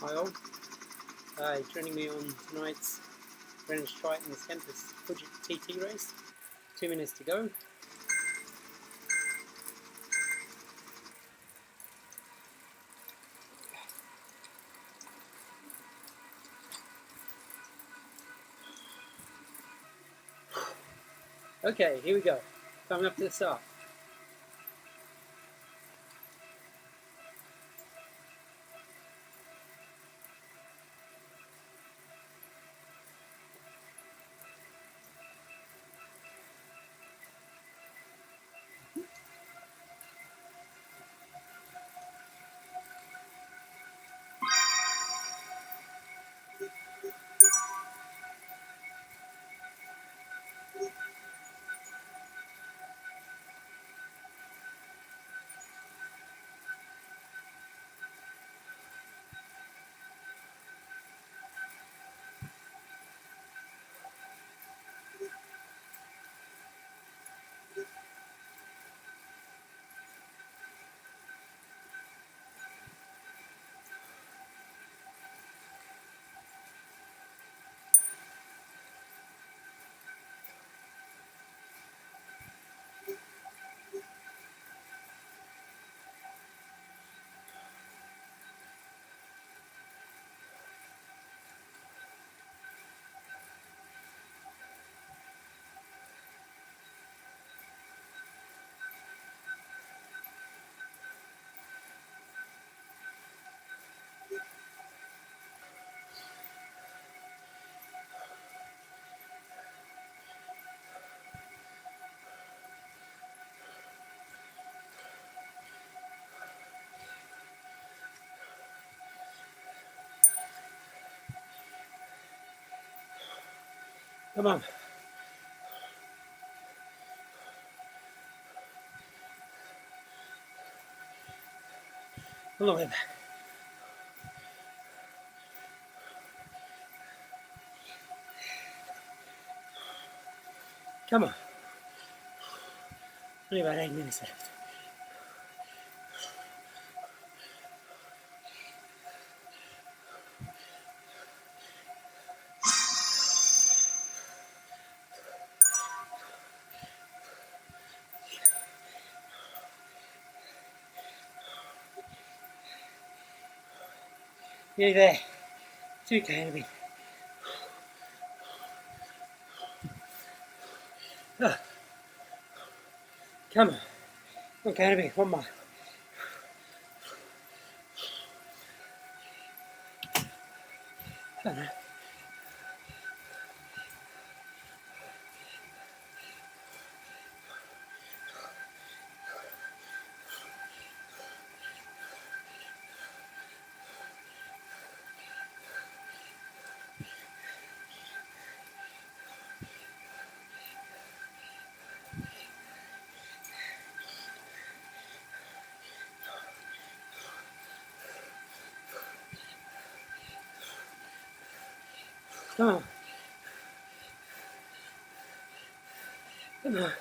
Hi all. Joining me on tonight's Greenwich Triton's Tempest Fujit TT race. 2 minutes to go. Okay, here we go. Coming up to the start. Come on. A little bit back. Come on. Only about 8 minutes left. Nearly there. 2K in a bit. Come on. 1K in a bit. 1 mile. Come on. Come on. Come on.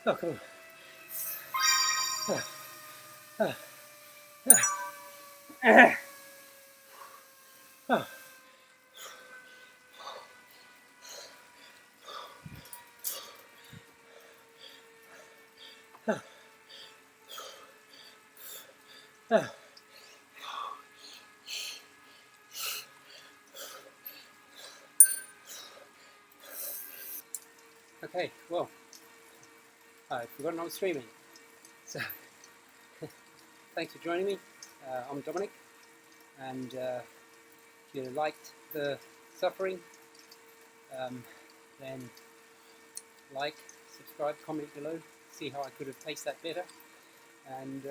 Oh, come on. Okay, well, I've forgotten I was streaming. So, thanks for joining me. I'm Dominic, and if you liked the suffering, then like, subscribe, comment below, see how I could have paced that better, and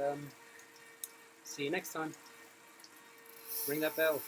see you next time. Ring that bell.